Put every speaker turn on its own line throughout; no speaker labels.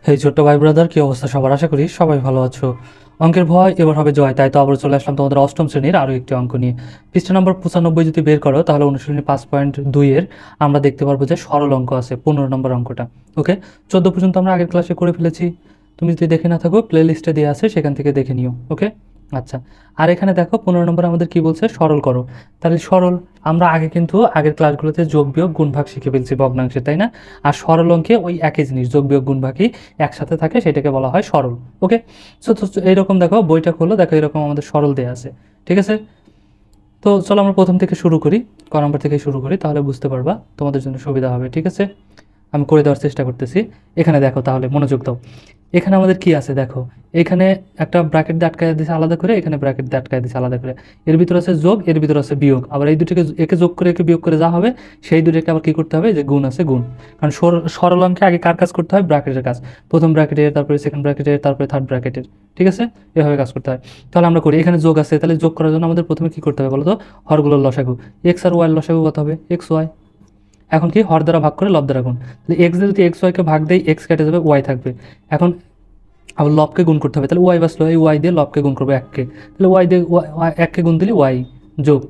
এই ছোট্ট ভাই ব্রাদার, কি অবস্থা সবার? আশা করি সবাই ভালো আছো। অঙ্কের ভয় এবার হবে জয়, তাই তো আবার চলে আসলাম তোমাদের অষ্টম শ্রেণীর আরও একটি অঙ্ক নিয়ে। পৃষ্ঠা নম্বর 95 যদি বের করো তাহলে অনুশীলনী 5.2 আমরা দেখতে পারবো যে সরল অঙ্ক আছে 15 নম্বর অঙ্কটা। ওকে, 14 পর্যন্ত আমরা আগের ক্লাসে করে ফেলেছি। তুমি যদি দেখে না থাকো প্লে লিস্টে দেওয়া আছে, সেখান থেকে দেখে নিও। ওকে, আচ্ছা। আর এখানে দেখো 15 নম্বর আমাদের কি বলছে, সরল করো। তাহলে সরল, আমরা আগে কিন্তু আগের ক্লাসগুলোতে যোগ বিয়োগ গুণ ভাগ শিখে ফেলছি ভগ্নাংশে, তাই না? আর সরল অঙ্কে ওই একই জিনিস, যোগ বিয়োগ গুণ ভাগই একসাথে থাকে, সেটাকে বলা হয় সরল। ওকে, সো তো এইরকম দেখো, বইটা খোলো, দেখো এরকম আমাদের সরল দেয়া আছে। ঠিক আছে, তো চলো আমরা প্রথম থেকে শুরু করি, ক নম্বর থেকে শুরু করি, তাহলে বুঝতে পারবা, তোমাদের জন্য সুবিধা হবে। ঠিক আছে, আমি করে দেওয়ার চেষ্টা করতেছি। এখানে দেখো, তাহলে মনোযোগ দাও। এখানে আমাদের কি আছে দেখো, এখানে একটা ব্র্যাকেট দিয়ে আটকায় দিয়েছে আলাদা করে, এখানে ব্র্যাকেট দিয়ে আটকায় দিয়েছে আলাদা করে। এর ভিতরে আছে যোগ, এর ভিতরে আছে বিয়োগ। আবার এই দুটোকে একে যোগ করে একে বিয়োগ করে যা হবে, সেই দুটোকে আবার কী করতে হবে, যে গুণ আছে গুণ। কারণ সরল অঙ্কে আগে কার কাজ করতে হয়, ব্র্যাকেটের কাজ। প্রথম ব্র্যাকেটের, তারপরে সেকেন্ড ব্র্যাকেটের, তারপরে থার্ড ব্র্যাকেটের। ঠিক আছে, এভাবে কাজ করতে হয়। তাহলে আমরা করি, এখানে যোগ আছে, তাহলে যোগ করার জন্য আমাদের প্রথমে কী করতে হবে বলো তো, হরগুলোর লসাগু। এক্স আর ওয়াই লসাগু কত হবে, এক্স ওয়াই। এখন কি, হর দ্বারা ভাগ করে লব দ্বারা গুণ। তাহলে এক্স দিয়ে যদি এক্স ওয়াইকে ভাগ দেয়, এক্স কেটে যাবে, ওয়াই থাকবে। এখন আবার লবকে গুণ করতে হবে, তাহলে ওয়াই বাসলো, এই ওয়াই দিয়ে লবকে গুণ করবে এককে, তাহলে ওয়াই দিয়ে এককে গুণ দিলে ওয়াই যোগ।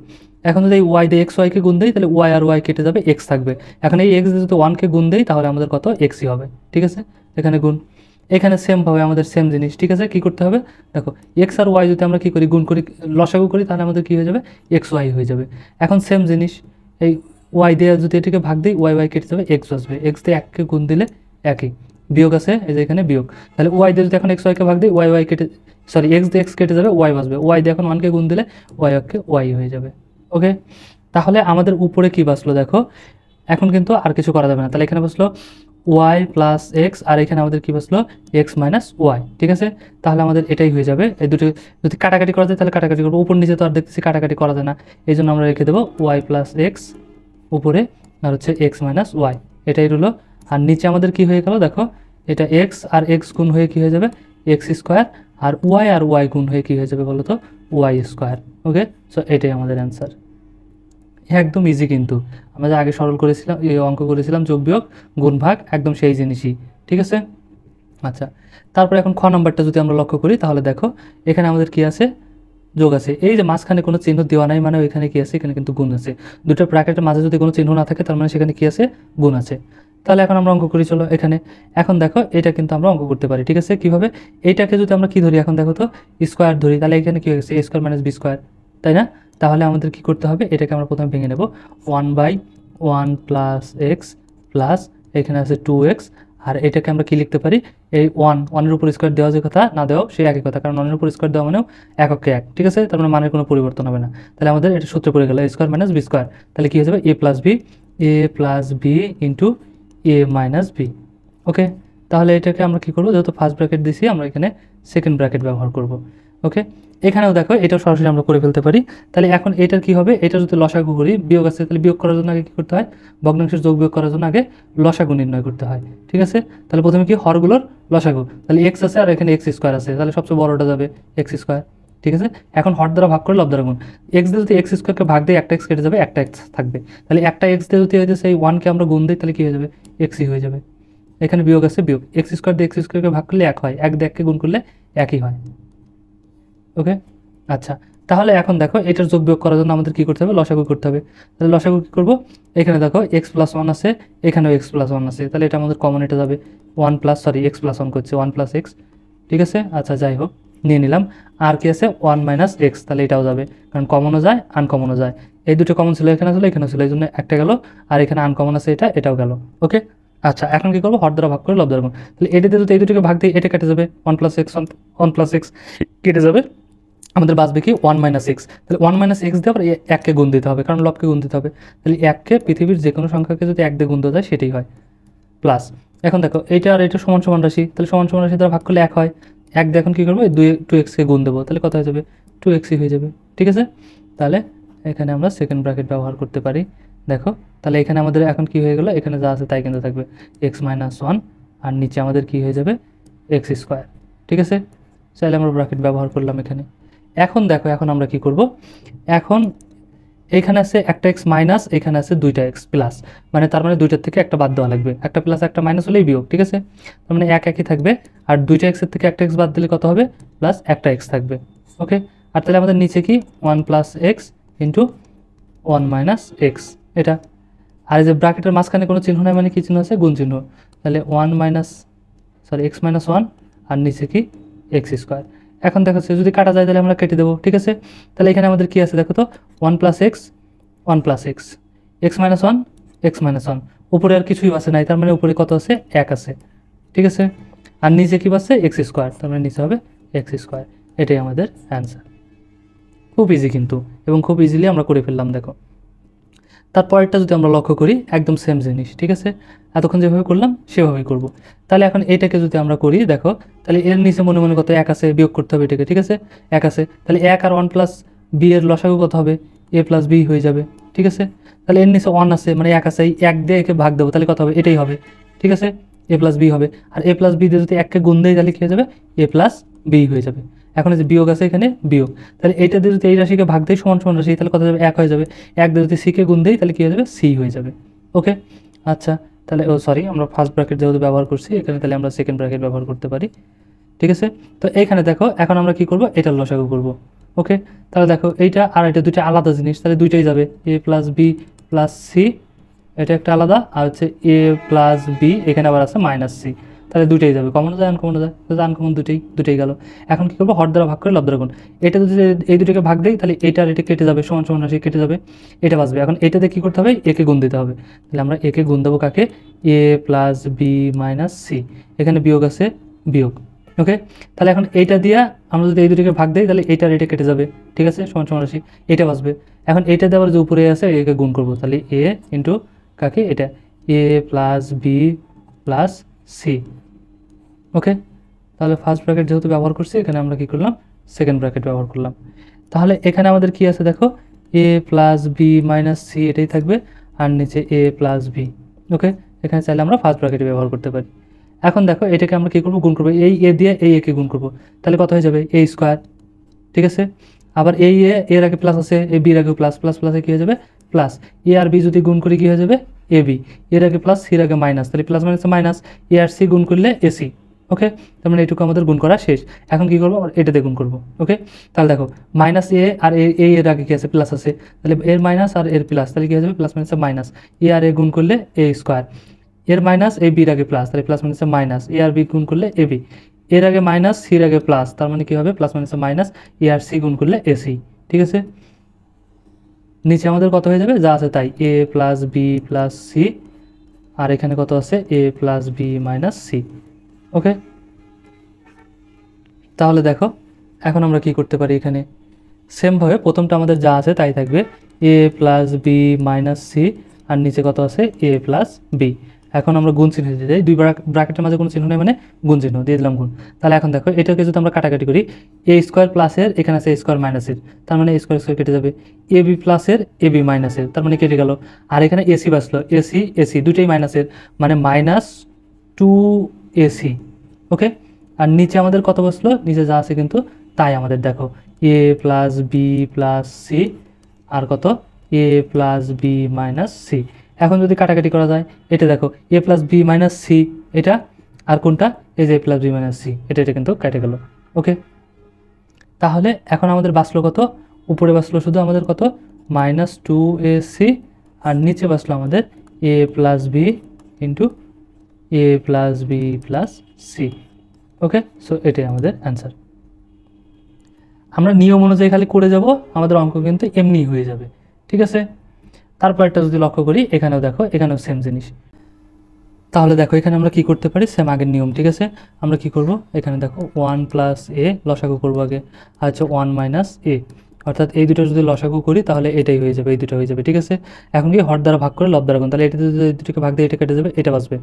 এখন যদি এই ওয়াই দিয়ে এক্স ওয়াইকে গুণ দেয়, তাহলে ওয়াই আর ওয়াই কেটে যাবে, এক্স থাকবে। এখন এই এক্স দিয়ে যদি ওয়ানকে গুণ দেয়, তাহলে আমাদের কত, এক্সই হবে। ঠিক আছে, এখানে গুণ। এখানে সেমভাবে আমাদের সেম জিনিস। ঠিক আছে, কী করতে হবে দেখো, এক্স আর ওয়াই যদি আমরা কী করি, গুণ করি, লসাগু করি, তাহলে আমাদের কী হয়ে যাবে, এক্স ওয়াই হয়ে যাবে। এখন সেম জিনিস, এই ওয়াই দিয়ে যদি এটিকে ভাগ দিই, ওয়াই ওয়াই কেটে যাবে, এক্স আসবে। এক্স দিয়ে এককে গুণ দিলে একই, বিয়োগ আছে এই যে এখানে বিয়োগ। তাহলে ওয়াই দিয়ে যদি এখন এক্স ওয়াইকে ভাগ দিই, ওয়াই ওয়াই কেটে, সরি এক্স দিয়ে এক্স কেটে যাবে, ওয়াই বাসবে। ওয়াই দিয়ে এখন ওয়ানকে গুণ দিলে ওয়াই ওকে ওয়াই হয়ে যাবে। ওকে, তাহলে আমাদের উপরে কি বাসলো দেখো, এখন কিন্তু আর কিছু করা যাবে না। তাহলে এখানে বসলো ওয়াই প্লাস এক্স, আর এখানে আমাদের কি বসলো, এক্স মাইনাস ওয়াই। ঠিক আছে, তাহলে আমাদের এটাই হয়ে যাবে। এই দুটো যদি কাটাকাটি করা যায় তাহলে কাটাকাটি করবো, উপর নিচে তো আর দেখতেছি কাটাকাটি করা যায় না, এই জন্য আমরা রেখে দেবো ওয়াই প্লাস এক্স উপরে, আর হচ্ছে এক্স মাইনাস ওয়াই, এটাই রইলো। আর নিচে আমাদের কি হয়ে গেল দেখো, এটা এক্স আর এক্স গুণ হয়ে কী হয়ে যাবে, এক্স স্কোয়ার, আর ওয়াই গুণ হয়ে কী হয়ে যাবে বলো তো, ওয়াই স্কোয়ার। ওকে, সো এটাই আমাদের অ্যান্সার। একদম ইজি কিন্তু, আমরা যে আগে সরল করেছিলাম, এই অঙ্ক করেছিলাম যোগ বিয়োগ গুণ ভাগ, একদম সেই জিনিসই। ঠিক আছে, আচ্ছা। তারপরে এখন খ নম্বরটা যদি আমরা লক্ষ্য করি, তাহলে দেখো এখানে আমাদের কি আছে, যোগ আছে। এই যে মাঝখানে কোনো চিহ্ন দেওয়া নাই, মানে এখানে কি আছে, এখানে কিন্তু গুণ আছে। দুটো ব্র্যাকেটের মাঝে যদি কোনো চিহ্ন না থাকে, তার মানে সেখানে কি আছে, গুণ আছে। তাহলে এখন আমরা অঙ্ক করি, চলো এখানে। এখন দেখো এটা কিন্তু আমরা অঙ্ক করতে পারি। ঠিক আছে, কীভাবে, এইটাকে যদি আমরা কি ধরি, এখন দেখো তো স্কোয়ার ধরি, তাহলে এখানে কী হয়ে গেছে, এ স্কোয়ার মাইনাস বি স্কোয়ার, তাই না? তাহলে আমাদের কি করতে হবে, এটাকে আমরা প্রথমে ভেঙে নেব, 1/1 প্লাস এক্স প্লাস এখানে আছে 2x, আর এটাকে আমরা কি লিখতে পারি, এই ওয়ানের উপর স্কোয়ার দেওয়া যে কথা, না দেওয়াও সেই একই কথা, কারণ ওয়ানের উপর স্কোয়ার দেওয়া মানেও এককে এক। ঠিক আছে, তার মানে মানের কোনো পরিবর্তন হবে না। তাহলে আমাদের এটা সূত্রে পড়ে গেল, এ স্কোয়ার মাইনাস বি স্কোয়ার। তাহলে কী হয়ে যাবে, এ প্লাস বি ইন্টু এ মাইনাস বি। ওকে, তাহলে এটাকে আমরা কী করবো, যেহেতু ফার্স্ট ব্র্যাকেট দিছি, আমরা এখানে সেকেন্ড ব্র্যাকেট ব্যবহার করব। ওকে, এখানেও দেখো এটাও সরাসরি আমরা করে ফেলতে পারি। তাহলে এখন এটার কি হবে, এটা যদি লসাগু করি, বিয়োগ আছে, তাহলে বিয়োগ করার জন্য আগে কী করতে হয়, ভগ্নাংশের যোগ বিয়োগ করার জন্য আগে লসাগু নির্ণয় করতে হয়। ঠিক আছে, তাহলে প্রথমে কি, হরগুলোর লসাগু, তাহলে এক্স আছে আর এখানে এক্স স্কোয়ার আছে, তাহলে সবচেয়ে বড়টা যাবে এক্স স্কোয়ার। ঠিক আছে, এখন হর দ্বারা ভাগ করে লব দ্বারা গুণ। এক্স দিয়ে যদি এক্স স্কোয়ারকে ভাগ দিয়ে একটা এক্স কেটে যাবে, একটা এক্স থাকবে। তাহলে একটা এক্স দিয়ে যদি হয়েছে সেই ওয়ানকে আমরা গুণ দিই, তাহলে কী হয়ে যাবে, এক্সই হয়ে যাবে। এখানে বিয়োগ আছে, বিয়োগ, এক্স স্কোয়ার দিয়ে এক্স স্কোয়ারকে ভাগ করলে এক হয়, এক দিয়ে এককে গুণ করলে একই হয়। ওকে, আচ্ছা। তাহলে এখন দেখো এটার যোগ বিয়োগ করার জন্য আমাদের কী করতে হবে, লসাগু করতে হবে। তাহলে লসাগু কী করবো, এখানে দেখো এক্স প্লাস ওয়ান আছে, এখানেও এক্স প্লাস ওয়ান আছে, তাহলে এটা আমাদের কমন, এটা যাবে এক্স প্লাস ওয়ান করছে, ওয়ান প্লাস এক্স। ঠিক আছে, আচ্ছা যাই হোক, নিয়ে নিলাম। আর কি আছে, ওয়ান মাইনাস এক্স, তাহলে এটাও যাবে, কারণ কমনও যায় আনকমনও যায়। এই দুটো কমন ছিল, এখানে ছিল এখানে ছিল, এই জন্য একটা গেল, আর এখানে আনকমন আছে, এটাও গেল। ওকে, আচ্ছা। এখন কী করবো, হর দ্বারা ভাগ করে লব দ্বারা গুণ। তাহলে এটাতে যদি এই দুটোকে ভাগ দিই, এটা কেটে যাবে, ওয়ান প্লাস এক্স কেটে যাবে, আমাদের বাঁচবে কি, ওয়ান মাইনাস এক্স। তাহলে ওয়ান মাইনাস এক্স দিয়ে আবার এককে গুণ দিতে হবে, কারণ লবকে গুণ দিতে হবে। তাহলে এককে পৃথিবীর যে কোনো সংখ্যাকে যদি এক দিয়ে গুণ দেওয়া যায়, সেটাই হয়, প্লাস। এখন দেখো এইটা আর এটা সমান সমান রাশি, তাহলে সমান সমান রাশি দ্বারা ভাগ করলে এক হয়, এক দিয়ে এখন কী করবো, টু এক্সকে গুণ দেবো, তাহলে কত হয়ে যাবে, টু এক্সই হয়ে যাবে। ঠিক আছে, তাহলে এখানে আমরা সেকেন্ড ব্র্যাকেট ব্যবহার করতে পারি। দেখো, তাহলে এখানে আমাদের এখন কি হয়ে গেলো, এখানে যা আছে তাই কিন্তু থাকবে, এক্স মাইনাস ওয়ান, আর নিচে আমাদের কি হয়ে যাবে, এক্স স্কোয়ার। ঠিক আছে, চাইলে আমরা ব্র্যাকেট ব্যবহার করলাম এখানে। এখন দেখো, এখন আমরা কি করব, এখন এখানে আছে একটা এক্স মাইনাস, এখানে আছে দুইটা এক্স প্লাস, মানে তার মানে দুইটার থেকে একটা বাদ দেওয়া লাগবে, একটা প্লাস একটা মাইনাস হলেই বিয়োগ, ঠিক আছে। তার মানে এক একই থাকবে, আর দুইটা এক্সের থেকে একটা এক্স বাদ দিলে কত হবে, প্লাস একটা এক্স থাকবে। ওকে, আর তাহলে আমাদের নিচে কি 1 plus x into 1 minus x, এটা। আর এই যে ব্র্যাকেটের মাঝখানে কোনো চিহ্ন নাই, মানে কি চিহ্ন আছে, গুণ চিহ্ন, তাহলে এক্স মাইনাস 1 আর নিচে কি এক্স স্কোয়ার। এখন দেখো যদি কাটা যায় তাহলে আমরা কেটে দেবো, ঠিক আছে। তাহলে এখানে আমাদের কি আছে দেখো তো, 1 plus x, 1 plus x, x minus 1, x minus 1, উপরে আর কিছুই আছে নাই, তার মানে উপরে কত আছে, 1 আছে, ঠিক আছে। আর নিচে কি পাচ্ছে, এক্স স্কোয়ার, তার মানে নিচে হবে এক্স স্কোয়ার। এটাই আমাদের অ্যান্সার। খুব ইজি কিন্তু, এবং খুব ইজিলি আমরা করে ফেললাম। দেখো তারপরেরটা যদি আমরা লক্ষ্য করি, একদম সেম জিনিস, ঠিক আছে। এতক্ষণ যেভাবে করলাম সেভাবেই করব। তাহলে এখন এটাকে যদি আমরা করি, দেখো তাহলে এর নিচে মনে মনে কত 1 আছে, বিয়োগ করতে হবে এটাকে, ঠিক আছে। 1 আছে, তাহলে 1 আর 1 প্লাস বি এর লসাগু কত হবে, এ প্লাস বি হয়ে যাবে, ঠিক আছে। তাহলে এর নিচে 1 আছে, মানে 1 আছে, এই 1 দিয়ে একে ভাগ দেবো, তাহলে কত হবে, এটাই হবে, ঠিক আছে, এ প্লাস বি হবে। আর এ প্লাস বি দিয়ে যদি 1কে গুণ দেয় তাহলে কী হয়ে যাবে, এ প্লাস বি হয়ে যাবে। এখন যে বিয়োগ আছে এখানে বিয়োগ, তাহলে এইটা দিয়ে যদি এই রাশিকে ভাগ দেয় সমান সমান রাশি, তাহলে কত যাবে, 1 হয়ে যাবে। 1 দিয়ে যদি সিকে গুণ দেয় তাহলে কী হয়ে যাবে, সি হয়ে যাবে। ওকে, আচ্ছা, তাহলে আমরা ফার্স্ট ব্র্যাকেট যেহেতু ব্যবহার করছি এখানে, তাহলে আমরা সেকেন্ড ব্র্যাকেট ব্যবহার করতে পারি, ঠিক আছে। তো এইখানে দেখো এখন আমরা কি করব, এটার লসাগু করব। ওকে, তাহলে দেখো এইটা আর এটা দুইটা আলাদা জিনিস, তাহলে দুইটাই যাবে, এ প্লাস বি প্লাস সি, এটা একটা আলাদা, আর হচ্ছে এ প্লাস বি, এখানে আবার আছে মাইনাস সি, তাহলে দুইটাই যাবে, কমনও যায় আনকমনও যায়, তাহলে আনকমন দুইটাই গেল। এখন কী করবো, হর দ্বারা ভাগ করে লব দ্বারা গুণ। এটা যদি এই দুটোকে ভাগ দেয় তাহলে এটা আর এটা কেটে যাবে, সমান সমান রাশি কেটে যাবে, এটা বাঁচবে। এখন এটাতে কী করতে হবে, একে গুণ দিতে হবে, তাহলে আমরা একে গুণ দেবো কাকে, এ প্লাস বি মাইনাস সি, এখানে বিয়োগ আছে, বিয়োগ। ওকে, তাহলে এখন এইটা দিয়া আমরা যদি এই দুটোকে ভাগ দিই তাহলে এইটা আর এটা কেটে যাবে, ঠিক আছে, সমান সমান রাশি, এটা বাঁচবে। এখন এইটা দিয়ে আবার যে উপরে আছে একে গুণ করবো, তাহলে এ ইন্টু কাকে, এটা এ প্লাস বি প্লাস সি। ওকে, তাহলে ফার্স্ট ব্র্যাকেট যেহেতু ব্যবহার করছি এখানে আমরা কি করলাম, সেকেন্ড ব্র্যাকেট ব্যবহার করলাম। তাহলে এখানে আমাদের কি আছে দেখো, এ প্লাস বি মাইনাস সি এটাই থাকবে, আর নিচে এ প্লাস বি। ওকে, এখানে চাইলে আমরা ফার্স্ট ব্র্যাকেটে ব্যবহার করতে পারি। এখন দেখো এটাকে আমরা কী করবো, গুণ করবো, এই এ দিয়ে এই একে গুণ করবো, তাহলে কত হয়ে যাবে, এ স্কোয়ার, ঠিক আছে। আবার এই এর আগে প্লাস আছে, এ বির আগে প্লাস, প্লাস প্লাসে কী হয়ে যাবে, প্লাস। এ আর বি যদি গুণ করি কী হয়ে যাবে, এ বি, এর আগে প্লাস সির আগে মাইনাস, তাহলে প্লাস মাইনাসে মাইনাস, এ আর সি গুণ করলে এসি। ওকে, তার মানে এইটুকু আমাদের গুণ করা শেষ। এখন কী করবো, এটাতে গুণ করবো। ওকে, তাহলে দেখো মাইনাস এ আর এর আগে কী আছে, প্লাস আছে, তাহলে এর মাইনাস আর এর প্লাস, তাহলে কী হয়ে যাবে, প্লাস মাইনাসে মাইনাস, এ আর এ গুণ করলে এ স্কোয়ার, এর মাইনাস এ বির আগে প্লাস, তাহলে প্লাস মাইনাসে মাইনাস, এ আর বি গুণ করলে এ বি, এর আগে মাইনাস সির আগে প্লাস, তার মানে কী হবে, প্লাস মাইনাসে মাইনাস, এ আর সি গুণ করলে এসি, ঠিক আছে। নিচে আমাদের কত হয়ে যাবে, যা আছে তাই, এ প্লাস বি প্লাস সি, আর এখানে কত আছে, এ প্লাস বি মাইনাস সি। ওকে, তাহলে দেখো এখন আমরা কি করতে পারি, এখানে সেমভাবে প্রথমটা আমাদের যা আছে তাই থাকবে, এ প্লাস বি মাইনাস সি, আর নিচে কত আছে, এ প্লাস বি। এখন আমরা গুণ চিহ্ন দিতে যাই, দুই ব্র্যাকেটের মাঝে কোনো চিহ্ন নেই, মানে গুণ চিহ্ন দিয়ে দিলাম গুণ। তাহলে এখন দেখো এটাকে যদি আমরা কাটাকাটি করি, এ স্কোয়ার প্লাসের এখানে আছে এ স্কোয়ার মাইনাসের, তার মানে এ স্কোয়ার স্কোয়ার কেটে যাবে, এ বি প্লাসের এ বি মাইনাসের, তার মানে কেটে গেল। আর এখানে এসি বাঁচলো, এসি এসি দুটোই মাইনাসের, মানে মাইনাস 2ac। ওকে, আর নিচে আমাদের কত বসলো, নিচে যা আছে কিন্তু তাই আমাদের, দেখো এ প্লাস বি প্লাস সি, আর কত, এ প্লাস বি মাইনাস সি। এখন যদি কাটাকাটি করা যায়, এটা দেখো এ প্লাস বি মাইনাস সি, এটা আর কোনটা, এই যে এ প্লাস বি মাইনাস সি, এটা কিন্তু কেটে গেল। ওকে, তাহলে এখন আমাদের বাঁচলো কত, উপরে বাঁচলো শুধু আমাদের কত, মাইনাস 2ac, আর নিচে বাঁচলো আমাদের এ প্লাস বি ইন্টু এ প্লাস বি প্লাস সি। ওকে, সো এটাই আমাদের অ্যান্সার। আমরা নিয়ম অনুযায়ী খালি করে যাব, আমাদের অঙ্ক কিন্তু এমনি হয়ে যাবে, ঠিক আছে। তারপরটা যদি লক্ষ্য করি, এখানেও দেখো, এখানেও সেম জিনিস। তাহলে দেখো এখানে আমরা কি করতে পারি, সেম আগের নিয়ম, ঠিক আছে। আমরা কি করব, এখানে দেখো 1 প্লাস এ লসাগু করবো আগে, আর হচ্ছে 1 মাইনাস এ, অর্থাৎ এই দুটো যদি লসাগু করি তাহলে এটাই হয়ে যাবে, এই দুটো হয়ে যাবে, ঠিক আছে। এখন কি হর দ্বারা ভাগ করে লব দ্বারা গুণ, তাহলে এটাতে যদি এই দুটোকে ভাগ দিয়ে এটা কেটে যাবে, এটা বাঁচবে,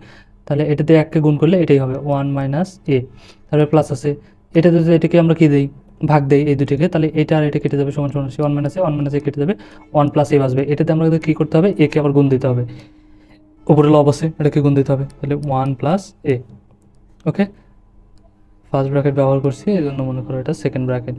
তাহলে এটাতে এককে গুণ করলে এটাই হবে 1 মাইনাস এ, তারপরে প্লাস আছে, এটাতে যদি এটাকে আমরা কি দিই, ভাগ দেই এই দুটোকে, তাহলে এটা আর এটা কেটে যাবে, সমান সমান 1 মাইনাস এ, 1 মাইনাস এ কেটে যাবে, 1 প্লাস এ বাঁচবে। এটাতে আমরা কী করতে হবে, একে আবার গুণ দিতে হবে, উপরে লব আছে, এটাকে গুণ দিতে হবে, তাহলে 1 প্লাস এ। ওকে, ফার্স্ট ব্র্যাকেট ব্যবহার করছি এই জন্য মনে করো এটা সেকেন্ড ব্র্যাকেট।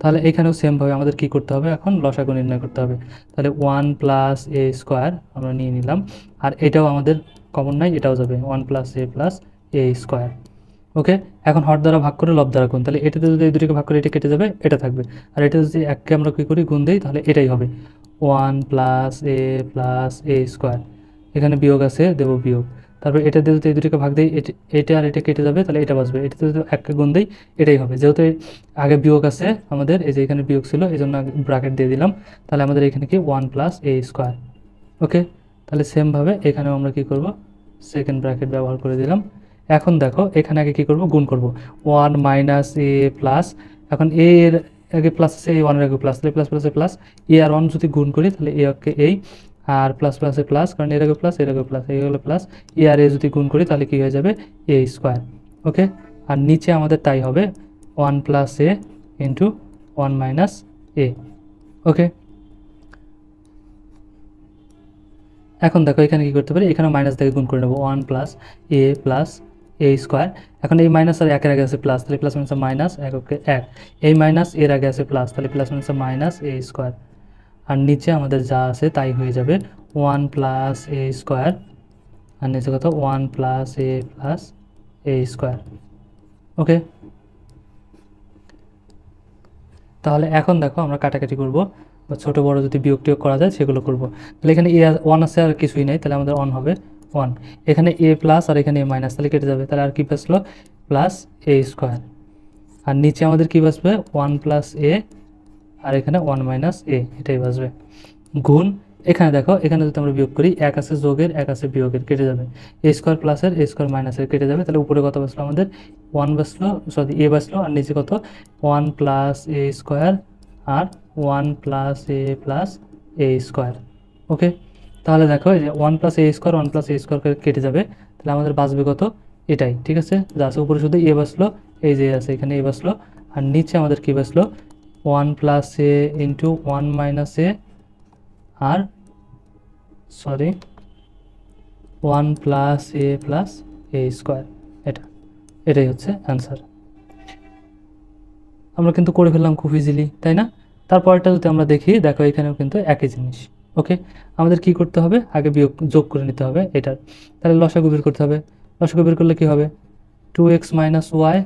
তাহলে এখানেও সেমভাবে আমাদের কি করতে হবে, এখন লসাগু নির্ণয় করতে হবে। তাহলে 1 প্লাস এ স্কোয়ার আমরা নিয়ে নিলাম, আর এটাও আমাদের কমন নাই, এটাও যাবে 1 প্লাস এ স্কোয়ার। ওকে, এখন হর দ্বারা ভাগ করে লব দ্বারা গুণ, তাহলে এটাতে যদি এই দুটোকে ভাগ করে এটা কেটে যাবে, এটা থাকবে। আর এটা যদি এককে আমরা কী করি, গুণ দিই, তাহলে এটাই হবে 1 প্লাস এ স্কোয়ার। এখানে বিয়োগ আছে, দেবো বিয়োগ। তারপর এটা দিয়ে যদি এই দুটোকে ভাগ দিই, এটা আর এটা কেটে যাবে, তাহলে এটা বাঁচবে। এটাতে যদি এককে গুণ দিই, এটাই হবে। যেহেতু আগে বিয়োগ আছে আমাদের, এই যে এখানে বিয়োগ ছিল, এই জন্য ব্র্যাকেট দিয়ে দিলাম। তাহলে আমাদের এখানে কি 1 প্লাস এ স্কোয়ার। ওকে, তাহলে সেমভাবে এখানেও আমরা কী করব, সেকেন্ড ব্র্যাকেট ব্যবহার করে দিলাম। এখন দেখো এখানে আগে কী করব, গুণ করব 1 মাইনাস এ প্লাস, এখন এ এর আগে প্লাস আছে, এ 1 এর আগে প্লাস, তাহলে প্লাস প্লাসে প্লাস, এ আর 1 যদি গুণ করি তাহলে এ ওকে এই, আর প্লাস প্লাসে প্লাস, কারণ এর আগে প্লাস, এর আগে প্লাস, এই হলো প্লাস, এ আর এ যদি গুণ করি তাহলে কী হয়ে যাবে, এ স্কোয়ার। ওকে, আর নিচে আমাদের তাই হবে 1 প্লাস এ ইন্টু 1 মাইনাস এ। ওকে, এখন দেখো এখানে কী করতে পারি, এখানে মাইনাস থেকে গুণ করে নেবো 1 প্লাস এ স্কোয়ার। এখন এই মাইনাস আর একের আগে আছে প্লাস, তাহলে প্লাস মাইনাস মাইনাস, এককে এক, এই মাইনাস এর আগে আছে প্লাস, তাহলে প্লাস মাইনাস মাইনাস এ স্কোয়ার। আর নিচে আমাদের যা আছে তাই হয়ে যাবে 1 প্লাস এ স্কোয়ার, আর নিচে কত 1 প্লাস এ স্কোয়ার। ওকে, তাহলে এখন দেখো আমরা কাটাকাটি করব, বা ছোটো বড়ো যদি বিয়োগ টিয়োগ করা যায় সেগুলো করব। তাহলে এখানে এ 1 আছে আর কিছুই নেই, তাহলে আমাদের 1 হবে 1, এখানে এ প্লাস আর এখানে এ মাইনাস, তাহলে কেটে যাবে। তাহলে আর কি বাঁচলো, প্লাস এ স্কোয়ার। আর নিচে আমাদের কি বাঁচবে, 1 প্লাস এ, আর এখানে 1 মাইনাস এ, এটাই বাঁচবে। গুণ, এখানে দেখো এখানে যদি আমরা বিয়োগ করি, এক আছে যোগের, এক আছে বিয়োগের, কেটে যাবে। এ স্কোয়ার প্লাসের এ স্কোয়ার মাইনাসের কেটে যাবে। তাহলে উপরে কত বাঁচলো আমাদের, 1 বাঁচলো, সরি এ বাঁচলো, আর নিচে কত 1 প্লাস এ স্কোয়ার আর 1 প্লাস এ স্কোয়ার। ওকে, তাহলে দেখো এই যে 1 প্লাস এ স্কোয়ার 1 প্লাস এ স্কোয়ার কেটে যাবে, তাহলে আমাদের বাঁচবে কত, এটাই। ঠিক আছে, যা আছে উপরে শুধু এ বাঁচলো, এই যে আছে এখানে এ বাঁচলো, আর নিচে আমাদের কী বাঁচলো, 1 প্লাস এ ইন্টু 1 মাইনাস এ, আর সরি 1 প্লাস এ স্কোয়ার। এটাই হচ্ছে অ্যান্সার। আমরা কিন্তু করে ফেললাম খুব ইজিলি, তাই না? তারপরটা যদি আমরা দেখি, দেখো এখানেও কিন্তু একই জিনিস। ওকে, আমাদের কি করতে হবে, আগে বিয়োগ যোগ করে নিতে হবে এটার। তাহলে লসাগু বের করতে হবে। লসাগু বের করলে কী হবে, 2x মাইনাস ওয়াই,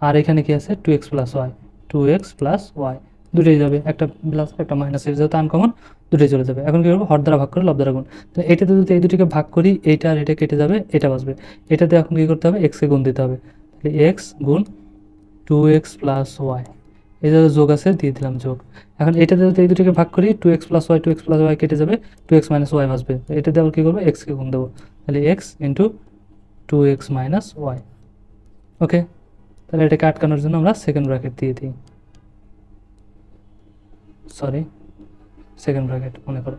আর এখানে কি আছে 2x plus Y, 2x plus Y, দুটোই যাবে, একটা প্লাস একটা মাইনাসের যেহেতু আনকমন, দুটোই চলে যাবে। এখন কী করবো, হর দ্বারা ভাগ করে লব দ্বারা গুণ। তাহলে এটাতে যদি এই দুটিকে ভাগ করি, এইটা আর এটা কেটে যাবে, এটা বাঁচবে। এটাতে এখন কী করতে হবে, এক্সকে গুণ দিতে হবে। তাহলে এক্স গুণ 2x প্লাস ওয়াই, এই যে যোগ আছে দিয়ে দিলাম যোগ। এখন এটাতে যদি এই দুটিকে ভাগ করি, 2x প্লাস ওয়াই কেটে যাবে, 2x মাইনাস ওয়াই বাঁচবে। এটাতে আবার কী করবো, এক্সকে গুণ দেবো, তাহলে x into 2x minus y. Okay, তাহলে এটাকে আটকানোর জন্য আমরা সেকেন্ড ব্র্যাকেট দিয়ে দিই, সরি সেকেন্ড ব্র্যাকেট মনে করো।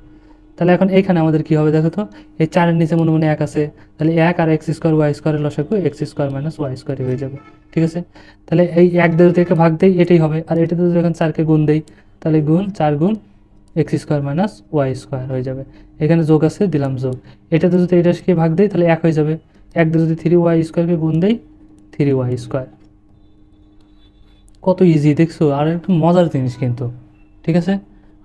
তাহলে এখন এইখানে আমাদের কী হবে দেখো তো, এই 4-এর নিচে মনে মনে 1 আছে, তাহলে 1 আর এক্স স্কোয়ার ওয়াই স্কোয়ারের লসাগু X square minus Y square হয়ে যাবে। ঠিক আছে, তাহলে এই 1 দিয়ে থেকে ভাগ দেই, এটাই হবে। আর এটাতে যদি এখন 4কে গুণ দেই, তাহলে গুণ 4 গুণ X square minus Y square হয়ে যাবে। এখানে যোগ আছে, দিলাম যোগ। এটাতে যদি এটাকে ভাগ দেই তাহলে 1 হয়ে যাবে। 1 দিয়ে যদি 3y স্কোয়ারকে গুণ দেই, 3y স্কোয়ার। কত ইজি দেখছো, আর একটু মজার জিনিস কিন্তু। ঠিক আছে,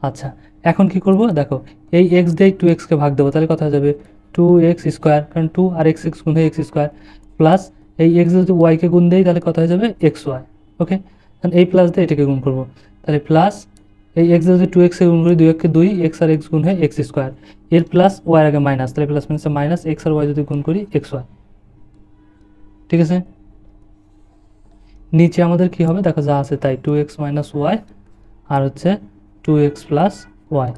আচ্ছা এখন কি করব দেখো, এই এক্স দিয়ে 2xকে ভাগ দেবো, তাহলে কথা যাবে 2x স্কোয়ার, কারণ 2 আর এক্স গুণ হয় এক্স স্কোয়ার, প্লাস এই এক্স যদি ওয়াইকে গুণ দেই তাহলে কথা হয়ে যাবে এক্স ওয়াই। ওকে, কারণ এই প্লাস দিয়ে এটাকে গুণ করবো, তাহলে প্লাস এই এক্স যদি 2xকে গুণ করি, 2 2, এক্স আর এক্স গুণ হয় এক্স স্কোয়ার, এর প্লাস ওয়াই আগে মাইনাস, তাহলে প্লাস মাইনাসে মাইনাস, এক্স আর ওয়াই যদি গুণ করি এক্স ওয়াই। ঠিক আছে, নিচে আমাদের কি হবে দেখো, যা আছে তাই, 2x মাইনাস ওয়াই আর হচ্ছে 2x প্লাস ওয়াই।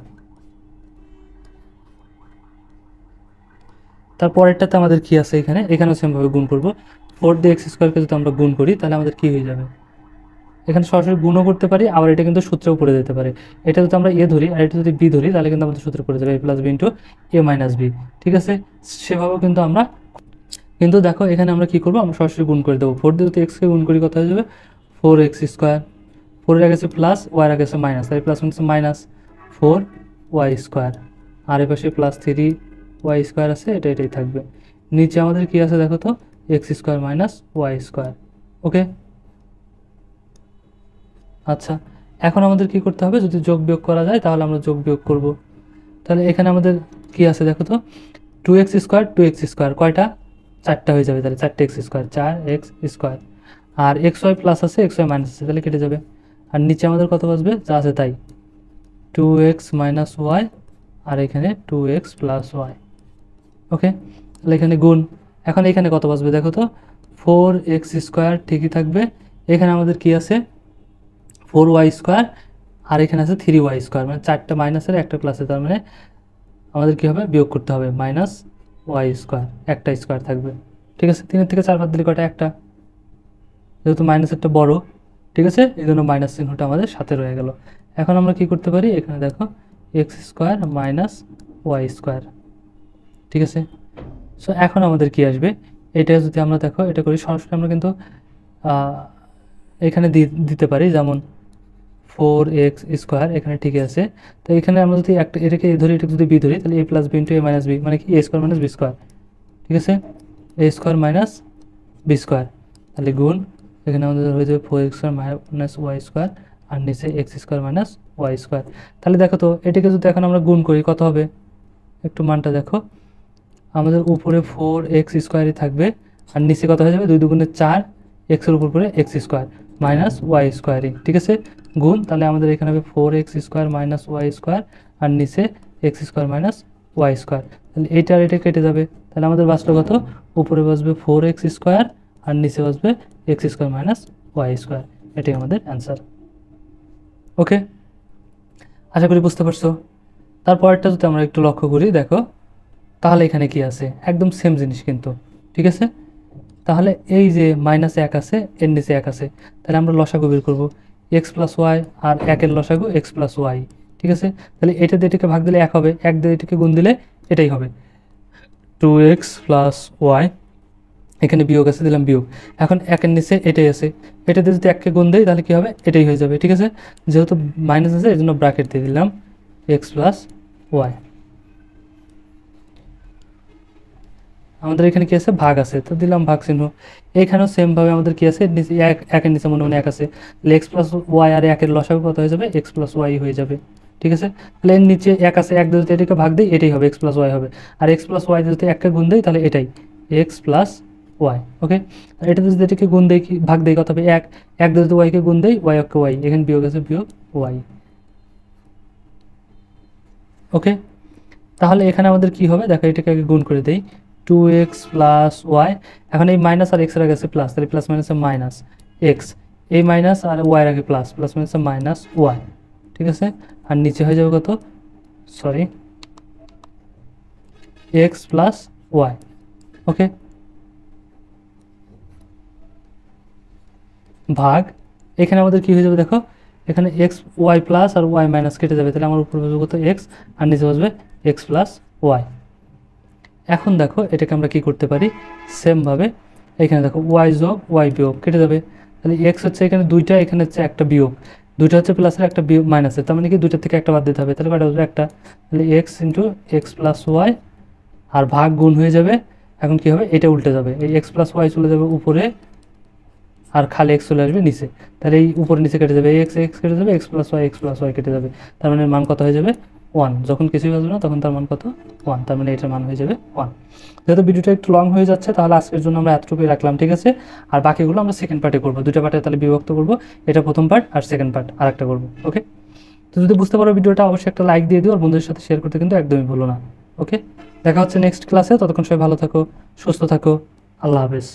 তারপরেরটাতে আমাদের কি আছে, এখানেও সেমভাবে গুণ করবো। 4 দিয়ে এক্স স্কোয়ারকে যদি আমরা গুণ করি তাহলে আমাদের কি হয়ে যাবে, এখানে সরাসরি গুণও করতে পারি, আবার এটা কিন্তু সূত্রেও পড়ে যেতে পারে। এটা যদি আমরা এ ধরি আর এটা যদি বি ধরি তাহলে কিন্তু আমাদের সূত্রে পড়ে যাবে এ প্লাস বি ইন্টু এ মাইনাস বি। ঠিক আছে, সেভাবেও কিন্তু আমরা, কিন্তু দেখো এখানে আমরা কি করবো, আমরা সরাসরি গুণ করে দেবো। 4 দিয়ে যদি এক্সকে গুণ করি কত হয়ে যাবে, 4x স্কোয়ার, 4-এর আগে আছে প্লাস, ওয়াইয়ের আগে আছে মাইনাস, তাই plus minus minus 4y square, আর এ পাশে প্লাস 3y স্কোয়ার আছে, এটাই থাকবে। নিচে আমাদের কি আছে দেখো তো, x square minus Y square. Okay, আচ্ছা এখন আমাদের কি করতে হবে, যদি যোগ বিয়োগ করা যায় তাহলে আমরা যোগ বিয়োগ করব। তাহলে এখানে আমাদের কি আছে দেখো তো, 2x² কয়টা, 4টা হয়ে যাবে, তাহলে 4x², 4x²। আর xy প্লাস আছে, xy মাইনাস আছে, তাহলে কেটে যাবে। আর নিচে আমাদের কত বাঁচবে, যা আছে তাই, 2x - y, আর এখানে 2x + y। ওকে, তাহলে এখানে গুণ। এখন এখানে কত বাঁচবে দেখো তো, 4x² ঠিকই থাকবে। এখানে আমাদের কি আছে, 4y², আর এখানে আছে 3y², মানে 4টা মাইনাসের একটা প্লাসে, তার মানে আমাদের কী হবে, বিয়োগ করতে হবে, -y², একটা স্কোয়ার থাকবে। ঠিক আছে, 3 থেকে 4 বাদ দিলে কটা, একটা, যেহেতু মাইনাসেরটা বড়, ঠিক আছে, এই জন্য মাইনাস চিহ্নটা আমাদের সাথে রয়ে গেল। এখন আমরা কি করতে পারি, এখানে দেখো x² - y², ঠিক আছে। সো এখন আমাদের কি আসবে, এটা যদি আমরা দেখো এটা করি সরাসরি, আমরা কিন্তু এখানে দিতে পারি, যেমন 4x² এখানে ঠিক আছে। তো এখানে আমরা যদি একটা এটাকে এ ধরি, এটাকে যদি বি ধরি, তাহলে a + b × a - b, মানে কি a² - b², ঠিক আছে, a² - b², তাহলে গুণ, এখানে আমাদের হয়ে যাবে 4x² - y², আর নিচে x² - y²। তাহলে দেখো তো এটাকে যদি এখন আমরা গুণ করি কত হবে, একটু মানটা দেখো, আমাদের উপরে 4x² থাকবে, আর নিচে কত হয়ে যাবে, 2 × 4, এক্সের উপর করে x² - y², ঠিক আছে, গুণ। তাহলে আমাদের এখানে হবে 4x² - y², আর নিচে x² - y²। তাহলে এইটা আর এটা কেটে যাবে, তাহলে আমাদের বাঁচলো কত, উপরে বাঁচবে 4x², আর নিচে বাঁচবে x² - y²। এটাই আমাদের অ্যান্সার। ওকে, আশা করি বুঝতে পারছো। তারপরটা যদি আমরা একটু লক্ষ্য করি, দেখো তাহলে এখানে কি আছে, একদম সেম জিনিস কিন্তু, ঠিক আছে। তাহলে এই যে -1 আছে, এর নিচে 1 আছে, তাহলে আমরা লসাগু বের করবো, x + y, আর 1-এর লসাগু x + y, ঠিক আছে। তাহলে এটা দিয়ে এটাকে ভাগ দিলে 1 হবে, 1 দিয়ে এটাকে গুণ দিলে এটাই হবে, 2x + y, এখানে বিয়োগ আছে, দিলাম বিয়োগ। এখন 1-এর নিচে এটাই আছে, এটা দিয়ে যদি 1কে গুণ দেয় তাহলে কী হবে, এটাই হয়ে যাবে, ঠিক আছে। যেহেতু মাইনাস আছে এই জন্য ব্র্যাকেট দিয়ে দিলাম x + y। আমাদের এখানে কি আছে, ভাগ আছে, তো দিলাম ভাগ চিহ্ন। এখানেও সেমভাবে আমাদের কি আছে, নিচে 1-এর নিচে মনে মনে 1 আছে, তাহলে x + y আর 1-এর লসাগু কত হয়ে যাবে, x + y হয়ে যাবে, ঠিক আছে। তাহলে এর নিচে 1 আছে, 1 দিয়ে এটাকে ভাগ দিই, এটাই হবে, x + y হবে। আর x + y যদি 1কে গুণ দেয় তাহলে এটাই x + y। ওকে, আর এটা যদি এটাকে গুণ দেয়, কি ভাগ দেয়, কত হবে, 1 দিয়ে যদি y-কে গুণ দেয়, y অক্ষে y, এখানে বিয়োগ আছে, বিয়োগ y। ওকে, তাহলে এখানে আমাদের কি হবে দেখো, এটাকে আগে গুণ করে দেই, 2x + y, এখন এই মাইনাস আর x এর আগে আছে প্লাস, তাহলে প্লাস মাইনাসে মাইনাস x, এই মাইনাস আর y এর আগে প্লাস, প্লাস মাইনাসে মাইনাস y, ঠিক আছে। আর নিচে হয়ে যাবে কত, সরি, x + y। ওকে, ভাগ, এখানে আমাদের কি হয়ে যাবে দেখো, এখানে x y প্লাস আর y মাইনাস কেটে যাবে, তাহলে আমার উপরে বসবে কত, x, আর নিচে বসবে x + y। এখন দেখো এটাকে আমরা কি করতে পারি, সেমভাবে এখানে দেখো y যোগ y বিয়োগ কেটে যাবে, তাহলে x হচ্ছে এখানে 2টা, এখানে হচ্ছে একটা বিয়োগ, 2টা হচ্ছে প্লাসের, একটা বিয়োগ মাইনাসের, তার মানে কি 2টার থেকে একটা বাদ দিতে হবে, তাহলে কটা বসবে, একটা, তাহলে x × x + y, আর ভাগ গুণ হয়ে যাবে। এখন কি হবে, এটা উল্টে যাবে, এই x + y চলে যাবে উপরে, আর খালি x চলে আসবে নিচে, তাহলে এই উপরে নিচে কেটে যাবে, x কেটে যাবে, x + y কেটে যাবে, তার মানে মান কত হয়ে যাবে, 1। যখন কিছুই বাজবে না তখন তার মান কত, 1, তার মানে এটার মান হয়ে যাবে 1। যেহেতু ভিডিওটা একটু লং হয়ে যাচ্ছে, তাহলে আজকের জন্য আমরা এতটুকুই রাখলাম, ঠিক আছে। আর বাকিগুলো আমরা সেকেন্ড পার্টে করবো, 2টা পার্টে তাহলে বিভক্ত করবো, এটা প্রথম পার্ট, আর সেকেন্ড পার্ট আর একটা করবো। ওকে, তো যদি বুঝতে পারো ভিডিওটা, অবশ্যই একটা লাইক দিয়ে দিও, আর বন্ধুদের সাথে শেয়ার করতে কিন্তু একদমই ভুলো না। ওকে, দেখা হচ্ছে নেক্সট ক্লাসে, ততক্ষণ সবাই ভালো থাকো, সুস্থ থাকো, আল্লাহ হাফেজ।